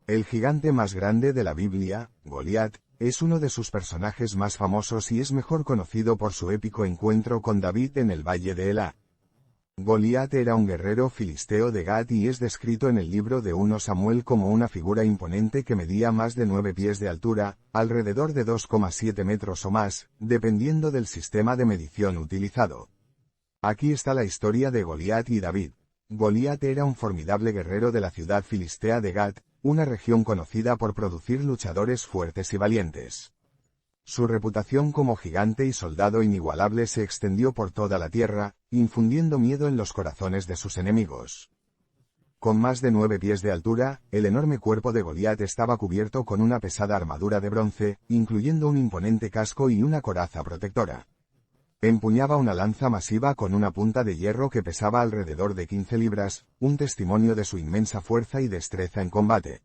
El gigante más grande de la Biblia, Goliat, es uno de sus personajes más famosos y es mejor conocido por su épico encuentro con David en el valle de Elá. Goliat era un guerrero filisteo de Gat y es descrito en el libro de 1 Samuel como una figura imponente que medía más de 9 pies de altura, alrededor de 2,7 metros o más, dependiendo del sistema de medición utilizado. Aquí está la historia de Goliat y David. Goliat era un formidable guerrero de la ciudad filistea de Gat, una región conocida por producir luchadores fuertes y valientes. Su reputación como gigante y soldado inigualable se extendió por toda la tierra, infundiendo miedo en los corazones de sus enemigos. Con más de 9 pies de altura, el enorme cuerpo de Goliat estaba cubierto con una pesada armadura de bronce, incluyendo un imponente casco y una coraza protectora. Empuñaba una lanza masiva con una punta de hierro que pesaba alrededor de 15 libras, un testimonio de su inmensa fuerza y destreza en combate.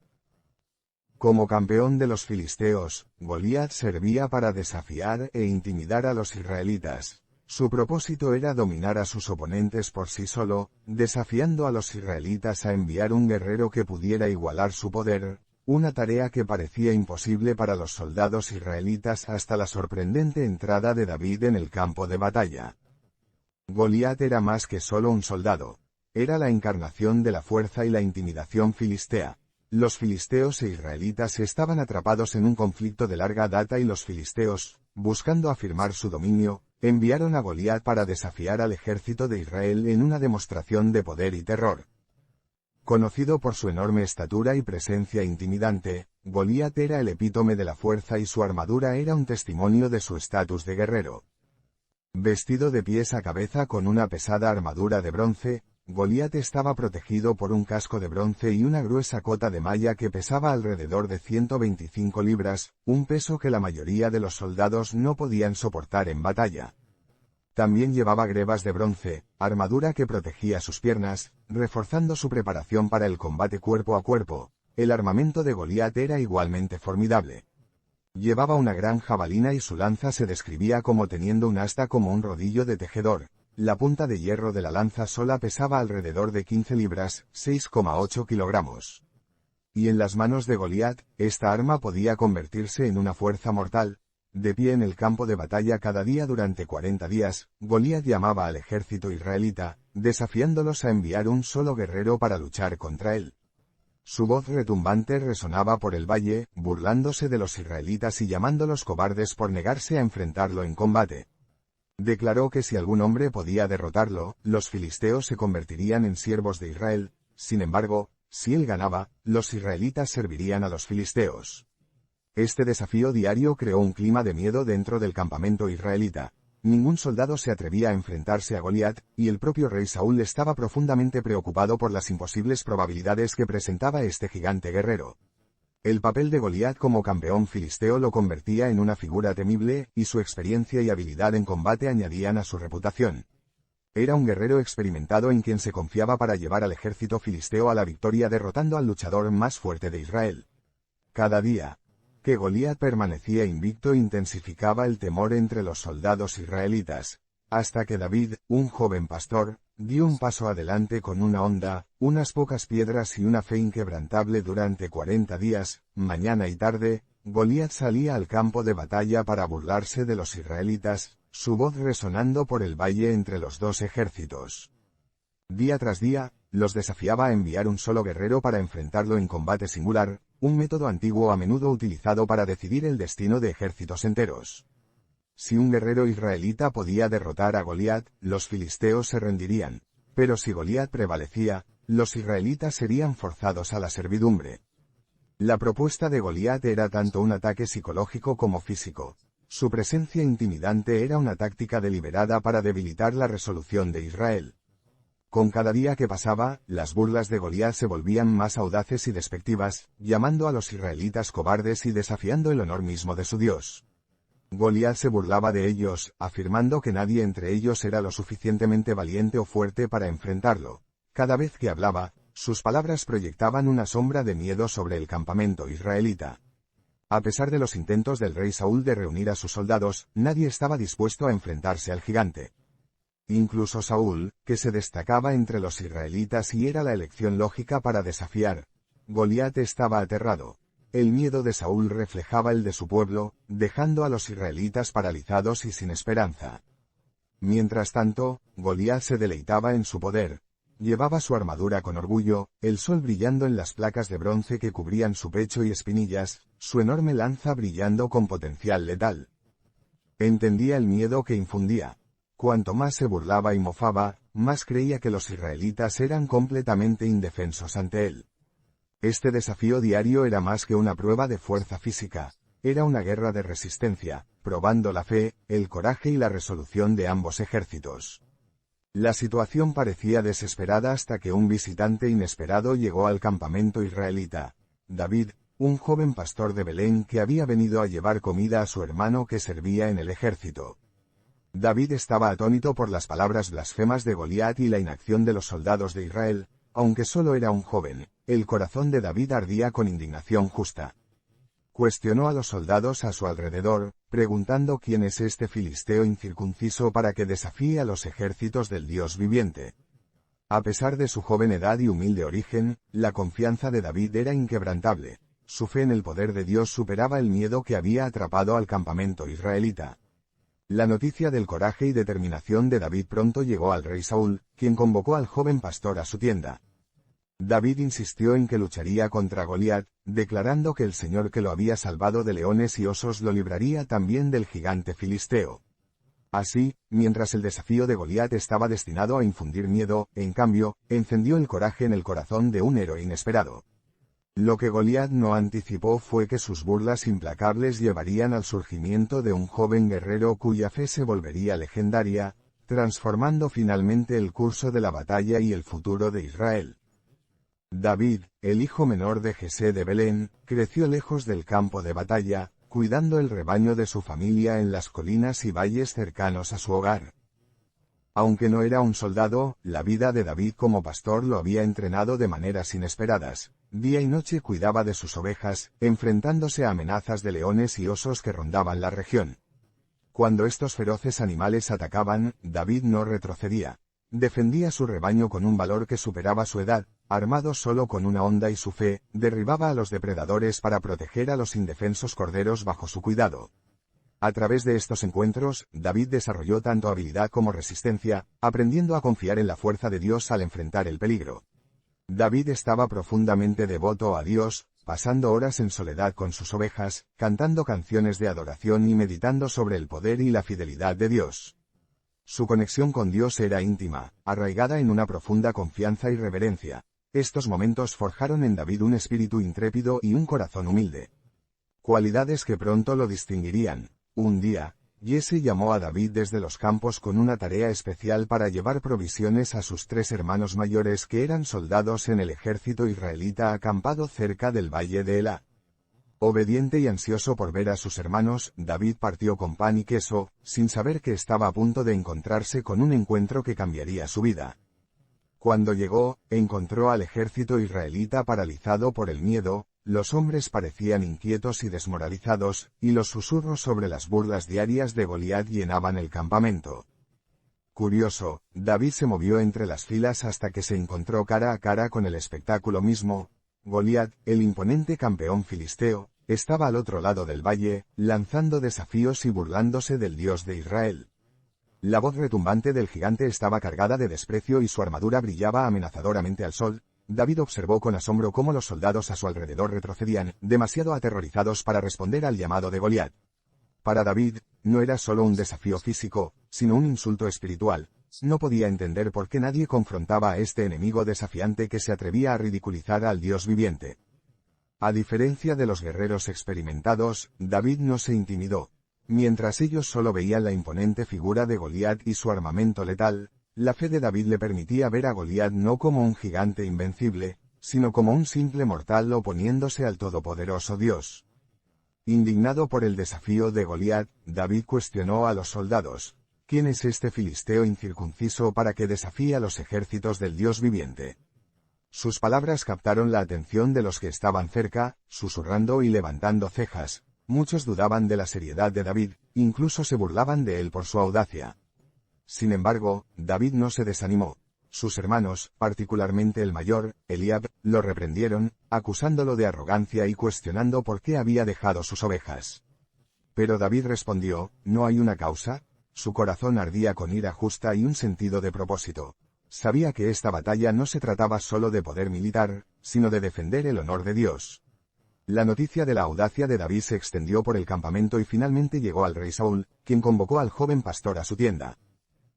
Como campeón de los filisteos, Goliat servía para desafiar e intimidar a los israelitas. Su propósito era dominar a sus oponentes por sí solo, desafiando a los israelitas a enviar un guerrero que pudiera igualar su poder, una tarea que parecía imposible para los soldados israelitas hasta la sorprendente entrada de David en el campo de batalla. Goliat era más que solo un soldado. Era la encarnación de la fuerza y la intimidación filistea. Los filisteos e israelitas estaban atrapados en un conflicto de larga data y los filisteos, buscando afirmar su dominio, enviaron a Goliat para desafiar al ejército de Israel en una demostración de poder y terror. Conocido por su enorme estatura y presencia intimidante, Goliat era el epítome de la fuerza y su armadura era un testimonio de su estatus de guerrero. Vestido de pies a cabeza con una pesada armadura de bronce, Goliat estaba protegido por un casco de bronce y una gruesa cota de malla que pesaba alrededor de 125 libras, un peso que la mayoría de los soldados no podían soportar en batalla. También llevaba grebas de bronce, armadura que protegía sus piernas, reforzando su preparación para el combate cuerpo a cuerpo. El armamento de Goliat era igualmente formidable. Llevaba una gran jabalina y su lanza se describía como teniendo un asta como un rodillo de tejedor. La punta de hierro de la lanza sola pesaba alrededor de 15 libras, 6,8 kilogramos. Y en las manos de Goliat, esta arma podía convertirse en una fuerza mortal. De pie en el campo de batalla cada día durante 40 días, Goliat llamaba al ejército israelita, desafiándolos a enviar un solo guerrero para luchar contra él. Su voz retumbante resonaba por el valle, burlándose de los israelitas y llamándolos cobardes por negarse a enfrentarlo en combate. Declaró que si algún hombre podía derrotarlo, los filisteos se convertirían en siervos de Israel. Sin embargo, si él ganaba, los israelitas servirían a los filisteos. Este desafío diario creó un clima de miedo dentro del campamento israelita. Ningún soldado se atrevía a enfrentarse a Goliat, y el propio rey Saúl estaba profundamente preocupado por las imposibles probabilidades que presentaba este gigante guerrero. El papel de Goliat como campeón filisteo lo convertía en una figura temible, y su experiencia y habilidad en combate añadían a su reputación. Era un guerrero experimentado en quien se confiaba para llevar al ejército filisteo a la victoria derrotando al luchador más fuerte de Israel. Cada día que Goliat permanecía invicto intensificaba el temor entre los soldados israelitas, hasta que David, un joven pastor, dio un paso adelante con una honda, unas pocas piedras y una fe inquebrantable durante 40 días, mañana y tarde. Goliat salía al campo de batalla para burlarse de los israelitas, su voz resonando por el valle entre los dos ejércitos. Día tras día, los desafiaba a enviar un solo guerrero para enfrentarlo en combate singular, un método antiguo a menudo utilizado para decidir el destino de ejércitos enteros. Si un guerrero israelita podía derrotar a Goliat, los filisteos se rendirían. Pero si Goliat prevalecía, los israelitas serían forzados a la servidumbre. La propuesta de Goliat era tanto un ataque psicológico como físico. Su presencia intimidante era una táctica deliberada para debilitar la resolución de Israel. Con cada día que pasaba, las burlas de Goliat se volvían más audaces y despectivas, llamando a los israelitas cobardes y desafiando el honor mismo de su Dios. Goliat se burlaba de ellos, afirmando que nadie entre ellos era lo suficientemente valiente o fuerte para enfrentarlo. Cada vez que hablaba, sus palabras proyectaban una sombra de miedo sobre el campamento israelita. A pesar de los intentos del rey Saúl de reunir a sus soldados, nadie estaba dispuesto a enfrentarse al gigante. Incluso Saúl, que se destacaba entre los israelitas y era la elección lógica para desafiar Goliat estaba aterrado. El miedo de Saúl reflejaba el de su pueblo, dejando a los israelitas paralizados y sin esperanza. Mientras tanto, Goliat se deleitaba en su poder. Llevaba su armadura con orgullo, el sol brillando en las placas de bronce que cubrían su pecho y espinillas, su enorme lanza brillando con potencial letal. Entendía el miedo que infundía. Cuanto más se burlaba y mofaba, más creía que los israelitas eran completamente indefensos ante él. Este desafío diario era más que una prueba de fuerza física, era una guerra de resistencia, probando la fe, el coraje y la resolución de ambos ejércitos. La situación parecía desesperada hasta que un visitante inesperado llegó al campamento israelita. David, un joven pastor de Belén que había venido a llevar comida a su hermano que servía en el ejército. David estaba atónito por las palabras blasfemas de Goliat y la inacción de los soldados de Israel. Aunque solo era un joven, el corazón de David ardía con indignación justa. Cuestionó a los soldados a su alrededor, preguntando quién es este filisteo incircunciso para que desafíe a los ejércitos del Dios viviente. A pesar de su joven edad y humilde origen, la confianza de David era inquebrantable. Su fe en el poder de Dios superaba el miedo que había atrapado al campamento israelita. La noticia del coraje y determinación de David pronto llegó al rey Saúl, quien convocó al joven pastor a su tienda. David insistió en que lucharía contra Goliat, declarando que el Señor que lo había salvado de leones y osos lo libraría también del gigante filisteo. Así, mientras el desafío de Goliat estaba destinado a infundir miedo, en cambio, encendió el coraje en el corazón de un héroe inesperado. Lo que Goliat no anticipó fue que sus burlas implacables llevarían al surgimiento de un joven guerrero cuya fe se volvería legendaria, transformando finalmente el curso de la batalla y el futuro de Israel. David, el hijo menor de Jesé de Belén, creció lejos del campo de batalla, cuidando el rebaño de su familia en las colinas y valles cercanos a su hogar. Aunque no era un soldado, la vida de David como pastor lo había entrenado de maneras inesperadas. Día y noche cuidaba de sus ovejas, enfrentándose a amenazas de leones y osos que rondaban la región. Cuando estos feroces animales atacaban, David no retrocedía. Defendía su rebaño con un valor que superaba su edad, armado solo con una honda y su fe, derribaba a los depredadores para proteger a los indefensos corderos bajo su cuidado. A través de estos encuentros, David desarrolló tanto habilidad como resistencia, aprendiendo a confiar en la fuerza de Dios al enfrentar el peligro. David estaba profundamente devoto a Dios, pasando horas en soledad con sus ovejas, cantando canciones de adoración y meditando sobre el poder y la fidelidad de Dios. Su conexión con Dios era íntima, arraigada en una profunda confianza y reverencia. Estos momentos forjaron en David un espíritu intrépido y un corazón humilde. Cualidades que pronto lo distinguirían. Un día, Jesse llamó a David desde los campos con una tarea especial para llevar provisiones a sus 3 hermanos mayores que eran soldados en el ejército israelita acampado cerca del valle de Elá. Obediente y ansioso por ver a sus hermanos, David partió con pan y queso, sin saber que estaba a punto de encontrarse con un encuentro que cambiaría su vida. Cuando llegó, encontró al ejército israelita paralizado por el miedo. Los hombres parecían inquietos y desmoralizados, y los susurros sobre las burlas diarias de Goliat llenaban el campamento. Curioso, David se movió entre las filas hasta que se encontró cara a cara con el espectáculo mismo. Goliat, el imponente campeón filisteo, estaba al otro lado del valle, lanzando desafíos y burlándose del Dios de Israel. La voz retumbante del gigante estaba cargada de desprecio y su armadura brillaba amenazadoramente al sol. David observó con asombro cómo los soldados a su alrededor retrocedían, demasiado aterrorizados para responder al llamado de Goliat. Para David, no era solo un desafío físico, sino un insulto espiritual. No podía entender por qué nadie confrontaba a este enemigo desafiante que se atrevía a ridiculizar al Dios viviente. A diferencia de los guerreros experimentados, David no se intimidó. Mientras ellos solo veían la imponente figura de Goliat y su armamento letal, la fe de David le permitía ver a Goliat no como un gigante invencible, sino como un simple mortal oponiéndose al todopoderoso Dios. Indignado por el desafío de Goliat, David cuestionó a los soldados: ¿quién es este filisteo incircunciso para que desafíe a los ejércitos del Dios viviente? Sus palabras captaron la atención de los que estaban cerca, susurrando y levantando cejas. Muchos dudaban de la seriedad de David, incluso se burlaban de él por su audacia. Sin embargo, David no se desanimó. Sus hermanos, particularmente el mayor, Eliab, lo reprendieron, acusándolo de arrogancia y cuestionando por qué había dejado sus ovejas. Pero David respondió, ¿no hay una causa? Su corazón ardía con ira justa y un sentido de propósito. Sabía que esta batalla no se trataba solo de poder militar, sino de defender el honor de Dios. La noticia de la audacia de David se extendió por el campamento y finalmente llegó al rey Saúl, quien convocó al joven pastor a su tienda.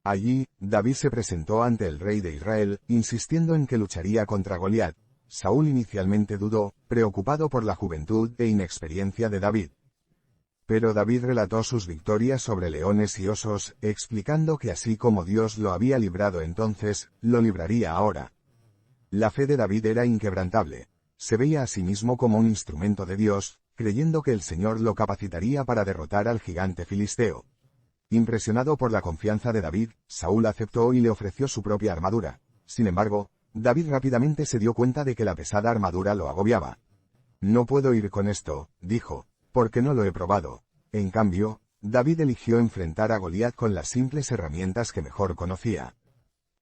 Allí, David se presentó ante el rey de Israel, insistiendo en que lucharía contra Goliat. Saúl inicialmente dudó, preocupado por la juventud e inexperiencia de David. Pero David relató sus victorias sobre leones y osos, explicando que así como Dios lo había librado entonces, lo libraría ahora. La fe de David era inquebrantable. Se veía a sí mismo como un instrumento de Dios, creyendo que el Señor lo capacitaría para derrotar al gigante filisteo. Impresionado por la confianza de David, Saúl aceptó y le ofreció su propia armadura. Sin embargo, David rápidamente se dio cuenta de que la pesada armadura lo agobiaba. No puedo ir con esto, dijo, porque no lo he probado. En cambio, David eligió enfrentar a Goliat con las simples herramientas que mejor conocía.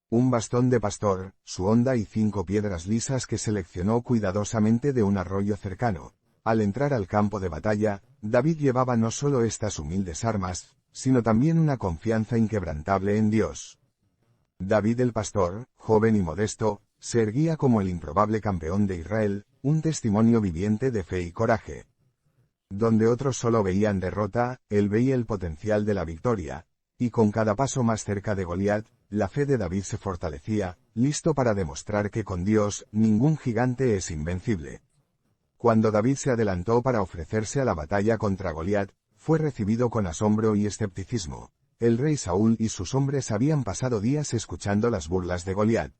Un bastón de pastor, su honda y 5 piedras lisas que seleccionó cuidadosamente de un arroyo cercano. Al entrar al campo de batalla, David llevaba no solo estas humildes armas, sino también una confianza inquebrantable en Dios. David el pastor, joven y modesto, se erguía como el improbable campeón de Israel, un testimonio viviente de fe y coraje. Donde otros solo veían derrota, él veía el potencial de la victoria, y con cada paso más cerca de Goliat, la fe de David se fortalecía, listo para demostrar que con Dios, ningún gigante es invencible. Cuando David se adelantó para ofrecerse a la batalla contra Goliat, fue recibido con asombro y escepticismo. El rey Saúl y sus hombres habían pasado días escuchando las burlas de Goliat.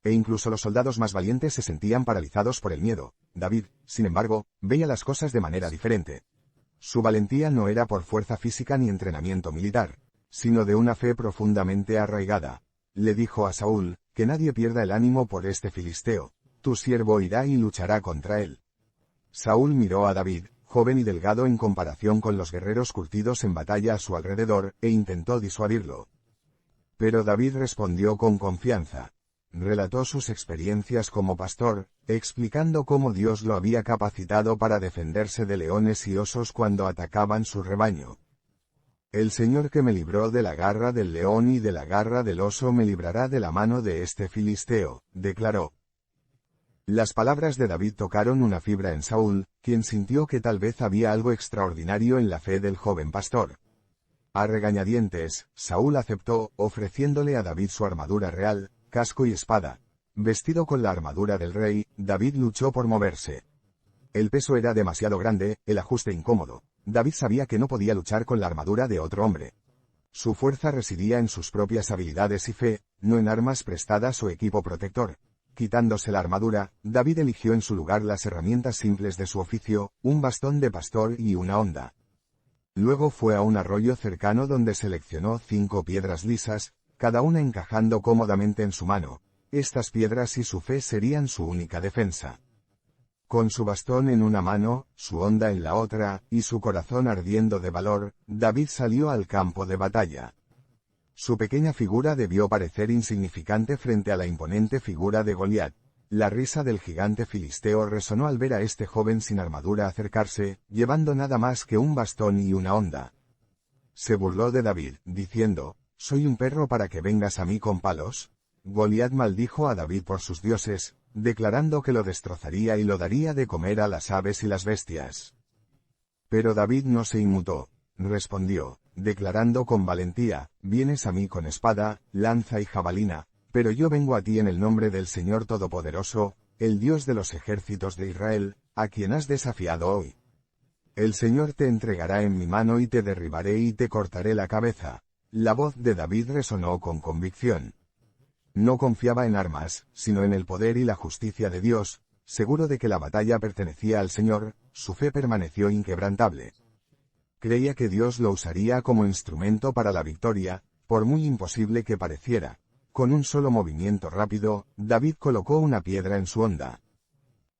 E incluso los soldados más valientes se sentían paralizados por el miedo. David, sin embargo, veía las cosas de manera diferente. Su valentía no era por fuerza física ni entrenamiento militar, sino de una fe profundamente arraigada. Le dijo a Saúl, que nadie pierda el ánimo por este filisteo. Tu siervo irá y luchará contra él. Saúl miró a David, joven y delgado en comparación con los guerreros curtidos en batalla a su alrededor, e intentó disuadirlo. Pero David respondió con confianza. Relató sus experiencias como pastor, explicando cómo Dios lo había capacitado para defenderse de leones y osos cuando atacaban su rebaño. El Señor que me libró de la garra del león y de la garra del oso me librará de la mano de este filisteo, declaró. Las palabras de David tocaron una fibra en Saúl, quien sintió que tal vez había algo extraordinario en la fe del joven pastor. A regañadientes, Saúl aceptó, ofreciéndole a David su armadura real, casco y espada. Vestido con la armadura del rey, David luchó por moverse. El peso era demasiado grande, el ajuste incómodo. David sabía que no podía luchar con la armadura de otro hombre. Su fuerza residía en sus propias habilidades y fe, no en armas prestadas o equipo protector. Quitándose la armadura, David eligió en su lugar las herramientas simples de su oficio, un bastón de pastor y una honda. Luego fue a un arroyo cercano donde seleccionó 5 piedras lisas, cada una encajando cómodamente en su mano. Estas piedras y su fe serían su única defensa. Con su bastón en una mano, su honda en la otra, y su corazón ardiendo de valor, David salió al campo de batalla. Su pequeña figura debió parecer insignificante frente a la imponente figura de Goliat. La risa del gigante filisteo resonó al ver a este joven sin armadura acercarse, llevando nada más que un bastón y una honda. Se burló de David, diciendo, ¿soy un perro para que vengas a mí con palos? Goliat maldijo a David por sus dioses, declarando que lo destrozaría y lo daría de comer a las aves y las bestias. Pero David no se inmutó. Respondió, declarando con valentía, vienes a mí con espada, lanza y jabalina, pero yo vengo a ti en el nombre del Señor Todopoderoso, el Dios de los ejércitos de Israel, a quien has desafiado hoy. El Señor te entregará en mi mano y te derribaré y te cortaré la cabeza. La voz de David resonó con convicción. No confiaba en armas, sino en el poder y la justicia de Dios. Seguro de que la batalla pertenecía al Señor, su fe permaneció inquebrantable. Creía que Dios lo usaría como instrumento para la victoria, por muy imposible que pareciera. Con un solo movimiento rápido, David colocó una piedra en su honda.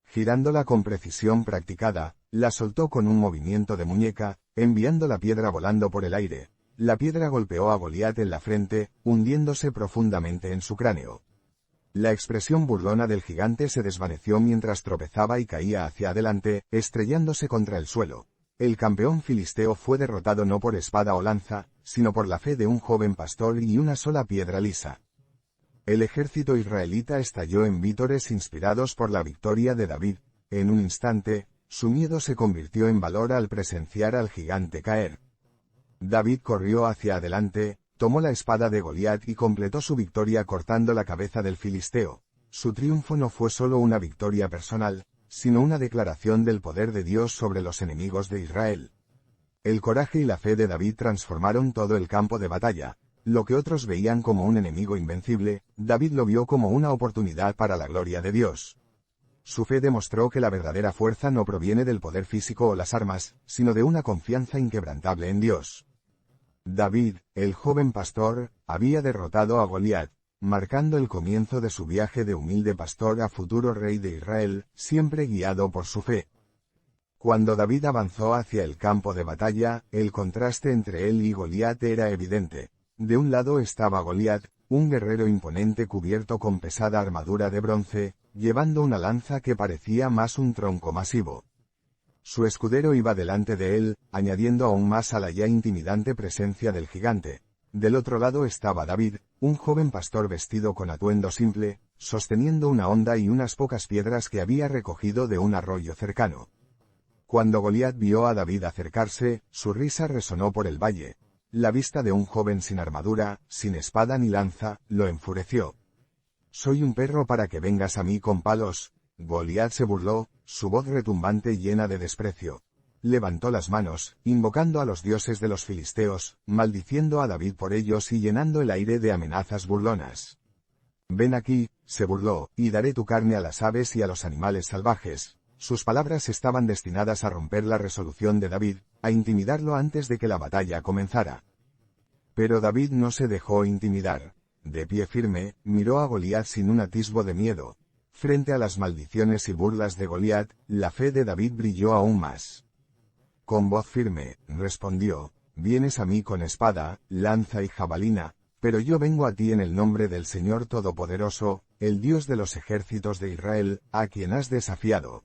Girándola con precisión practicada, la soltó con un movimiento de muñeca, enviando la piedra volando por el aire. La piedra golpeó a Goliat en la frente, hundiéndose profundamente en su cráneo. La expresión burlona del gigante se desvaneció mientras tropezaba y caía hacia adelante, estrellándose contra el suelo. El campeón filisteo fue derrotado no por espada o lanza, sino por la fe de un joven pastor y una sola piedra lisa. El ejército israelita estalló en vítores inspirados por la victoria de David. En un instante, su miedo se convirtió en valor al presenciar al gigante caer. David corrió hacia adelante, tomó la espada de Goliat y completó su victoria cortando la cabeza del filisteo. Su triunfo no fue solo una victoria personal, sino una declaración del poder de Dios sobre los enemigos de Israel. El coraje y la fe de David transformaron todo el campo de batalla. Lo que otros veían como un enemigo invencible, David lo vio como una oportunidad para la gloria de Dios. Su fe demostró que la verdadera fuerza no proviene del poder físico o las armas, sino de una confianza inquebrantable en Dios. David, el joven pastor, había derrotado a Goliat, marcando el comienzo de su viaje de humilde pastor a futuro rey de Israel, siempre guiado por su fe. Cuando David avanzó hacia el campo de batalla, el contraste entre él y Goliat era evidente. De un lado estaba Goliat, un guerrero imponente cubierto con pesada armadura de bronce, llevando una lanza que parecía más un tronco masivo. Su escudero iba delante de él, añadiendo aún más a la ya intimidante presencia del gigante. Del otro lado estaba David, un joven pastor vestido con atuendo simple, sosteniendo una honda y unas pocas piedras que había recogido de un arroyo cercano. Cuando Goliat vio a David acercarse, su risa resonó por el valle. La vista de un joven sin armadura, sin espada ni lanza, lo enfureció. «Soy un perro para que vengas a mí con palos». Goliat se burló, su voz retumbante llena de desprecio. Levantó las manos, invocando a los dioses de los filisteos, maldiciendo a David por ellos y llenando el aire de amenazas burlonas. «Ven aquí», se burló, «y daré tu carne a las aves y a los animales salvajes». Sus palabras estaban destinadas a romper la resolución de David, a intimidarlo antes de que la batalla comenzara. Pero David no se dejó intimidar. De pie firme, miró a Goliat sin un atisbo de miedo. Frente a las maldiciones y burlas de Goliat, la fe de David brilló aún más. Con voz firme, respondió: «Vienes a mí con espada, lanza y jabalina, pero yo vengo a ti en el nombre del Señor Todopoderoso, el Dios de los ejércitos de Israel, a quien has desafiado».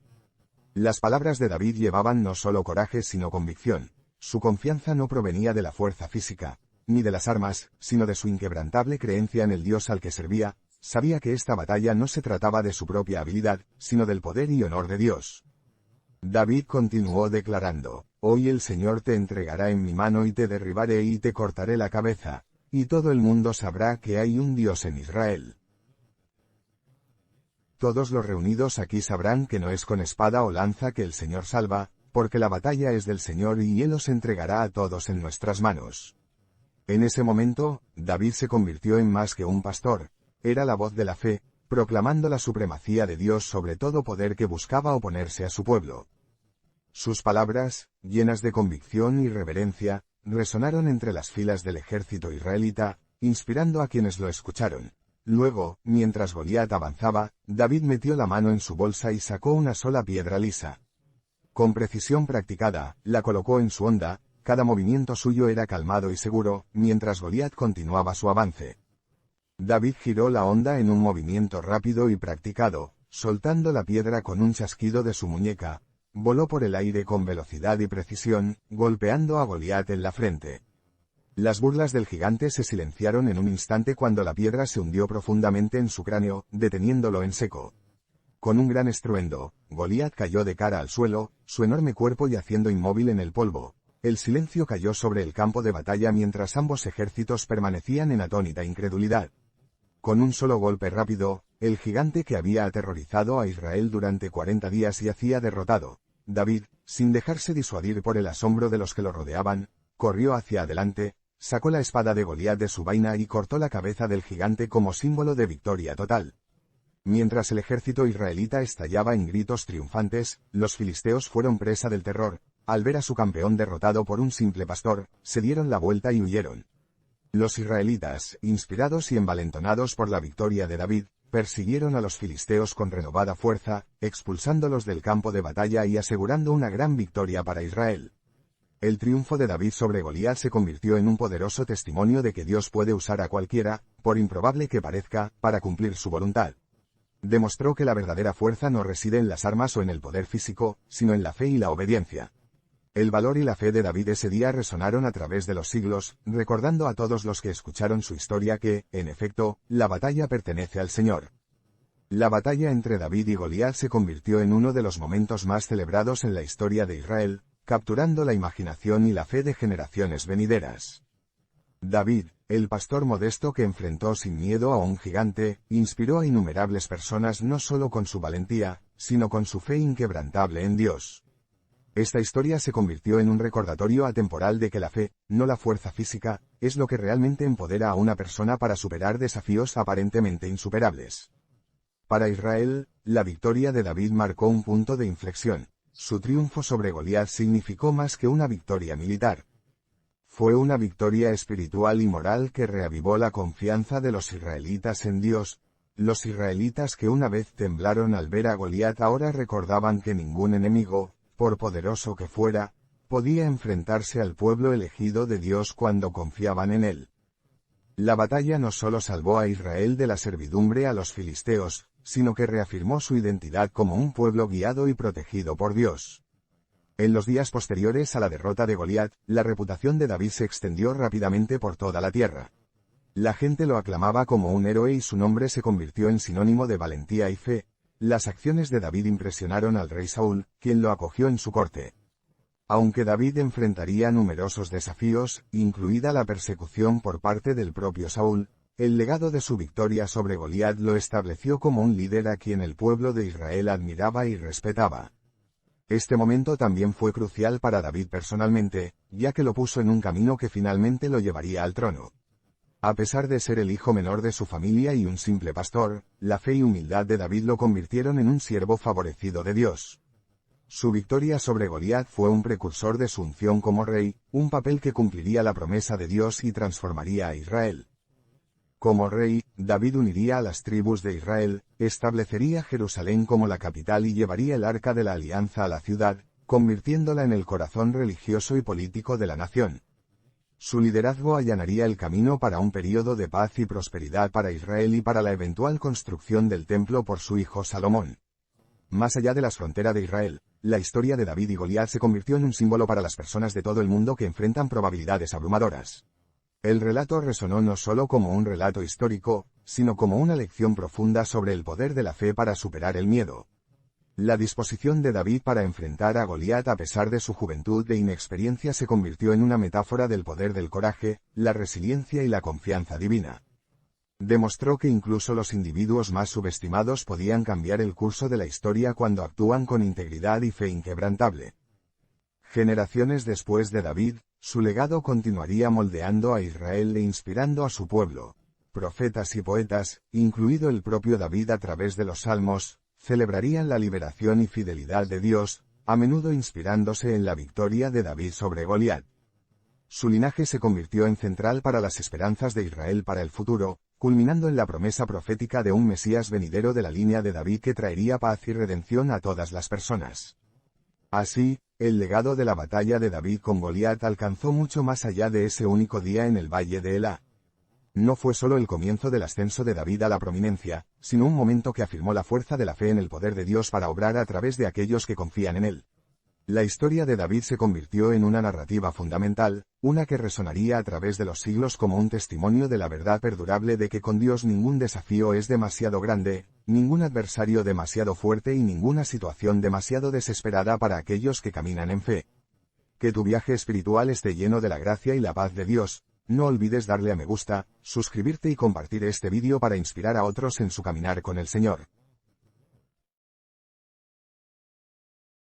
Las palabras de David llevaban no solo coraje sino convicción. Su confianza no provenía de la fuerza física, ni de las armas, sino de su inquebrantable creencia en el Dios al que servía. Sabía que esta batalla no se trataba de su propia habilidad, sino del poder y honor de Dios. David continuó declarando: «Hoy el Señor te entregará en mi mano y te derribaré y te cortaré la cabeza, y todo el mundo sabrá que hay un Dios en Israel. Todos los reunidos aquí sabrán que no es con espada o lanza que el Señor salva, porque la batalla es del Señor y Él os entregará a todos en nuestras manos». En ese momento, David se convirtió en más que un pastor. Era la voz de la fe, proclamando la supremacía de Dios sobre todo poder que buscaba oponerse a su pueblo. Sus palabras, llenas de convicción y reverencia, resonaron entre las filas del ejército israelita, inspirando a quienes lo escucharon. Luego, mientras Goliat avanzaba, David metió la mano en su bolsa y sacó una sola piedra lisa. Con precisión practicada, la colocó en su honda. Cada movimiento suyo era calmado y seguro, mientras Goliat continuaba su avance. David giró la honda en un movimiento rápido y practicado, soltando la piedra con un chasquido de su muñeca. Voló por el aire con velocidad y precisión, golpeando a Goliat en la frente. Las burlas del gigante se silenciaron en un instante cuando la piedra se hundió profundamente en su cráneo, deteniéndolo en seco. Con un gran estruendo, Goliat cayó de cara al suelo, su enorme cuerpo yaciendo inmóvil en el polvo. El silencio cayó sobre el campo de batalla mientras ambos ejércitos permanecían en atónita incredulidad. Con un solo golpe rápido, el gigante que había aterrorizado a Israel durante 40 días yacía derrotado. David, sin dejarse disuadir por el asombro de los que lo rodeaban, corrió hacia adelante, sacó la espada de Goliat de su vaina y cortó la cabeza del gigante como símbolo de victoria total. Mientras el ejército israelita estallaba en gritos triunfantes, los filisteos fueron presa del terror. Al ver a su campeón derrotado por un simple pastor, se dieron la vuelta y huyeron. Los israelitas, inspirados y envalentonados por la victoria de David, persiguieron a los filisteos con renovada fuerza, expulsándolos del campo de batalla y asegurando una gran victoria para Israel. El triunfo de David sobre Goliat se convirtió en un poderoso testimonio de que Dios puede usar a cualquiera, por improbable que parezca, para cumplir su voluntad. Demostró que la verdadera fuerza no reside en las armas o en el poder físico, sino en la fe y la obediencia. El valor y la fe de David ese día resonaron a través de los siglos, recordando a todos los que escucharon su historia que, en efecto, la batalla pertenece al Señor. La batalla entre David y Goliat se convirtió en uno de los momentos más celebrados en la historia de Israel, capturando la imaginación y la fe de generaciones venideras. David, el pastor modesto que enfrentó sin miedo a un gigante, inspiró a innumerables personas no solo con su valentía, sino con su fe inquebrantable en Dios. Esta historia se convirtió en un recordatorio atemporal de que la fe, no la fuerza física, es lo que realmente empodera a una persona para superar desafíos aparentemente insuperables. Para Israel, la victoria de David marcó un punto de inflexión. Su triunfo sobre Goliat significó más que una victoria militar. Fue una victoria espiritual y moral que reavivó la confianza de los israelitas en Dios. Los israelitas que una vez temblaron al ver a Goliat ahora recordaban que ningún enemigo, por poderoso que fuera, podía enfrentarse al pueblo elegido de Dios cuando confiaban en él. La batalla no solo salvó a Israel de la servidumbre a los filisteos, sino que reafirmó su identidad como un pueblo guiado y protegido por Dios. En los días posteriores a la derrota de Goliat, la reputación de David se extendió rápidamente por toda la tierra. La gente lo aclamaba como un héroe y su nombre se convirtió en sinónimo de valentía y fe. Las acciones de David impresionaron al rey Saúl, quien lo acogió en su corte. Aunque David enfrentaría numerosos desafíos, incluida la persecución por parte del propio Saúl, el legado de su victoria sobre Goliat lo estableció como un líder a quien el pueblo de Israel admiraba y respetaba. Este momento también fue crucial para David personalmente, ya que lo puso en un camino que finalmente lo llevaría al trono. A pesar de ser el hijo menor de su familia y un simple pastor, la fe y humildad de David lo convirtieron en un siervo favorecido de Dios. Su victoria sobre Goliat fue un precursor de su unción como rey, un papel que cumpliría la promesa de Dios y transformaría a Israel. Como rey, David uniría a las tribus de Israel, establecería Jerusalén como la capital y llevaría el arca de la alianza a la ciudad, convirtiéndola en el corazón religioso y político de la nación. Su liderazgo allanaría el camino para un período de paz y prosperidad para Israel y para la eventual construcción del templo por su hijo Salomón. Más allá de las fronteras de Israel, la historia de David y Goliat se convirtió en un símbolo para las personas de todo el mundo que enfrentan probabilidades abrumadoras. El relato resonó no solo como un relato histórico, sino como una lección profunda sobre el poder de la fe para superar el miedo. La disposición de David para enfrentar a Goliat a pesar de su juventud e inexperiencia se convirtió en una metáfora del poder del coraje, la resiliencia y la confianza divina. Demostró que incluso los individuos más subestimados podían cambiar el curso de la historia cuando actúan con integridad y fe inquebrantable. Generaciones después de David, su legado continuaría moldeando a Israel e inspirando a su pueblo. Profetas y poetas, incluido el propio David a través de los salmos, celebrarían la liberación y fidelidad de Dios, a menudo inspirándose en la victoria de David sobre Goliat. Su linaje se convirtió en central para las esperanzas de Israel para el futuro, culminando en la promesa profética de un Mesías venidero de la línea de David que traería paz y redención a todas las personas. Así, el legado de la batalla de David con Goliat alcanzó mucho más allá de ese único día en el valle de Elá. No fue solo el comienzo del ascenso de David a la prominencia, sino un momento que afirmó la fuerza de la fe en el poder de Dios para obrar a través de aquellos que confían en él. La historia de David se convirtió en una narrativa fundamental, una que resonaría a través de los siglos como un testimonio de la verdad perdurable de que con Dios ningún desafío es demasiado grande, ningún adversario demasiado fuerte y ninguna situación demasiado desesperada para aquellos que caminan en fe. Que tu viaje espiritual esté lleno de la gracia y la paz de Dios. No olvides darle a me gusta, suscribirte y compartir este vídeo para inspirar a otros en su caminar con el Señor.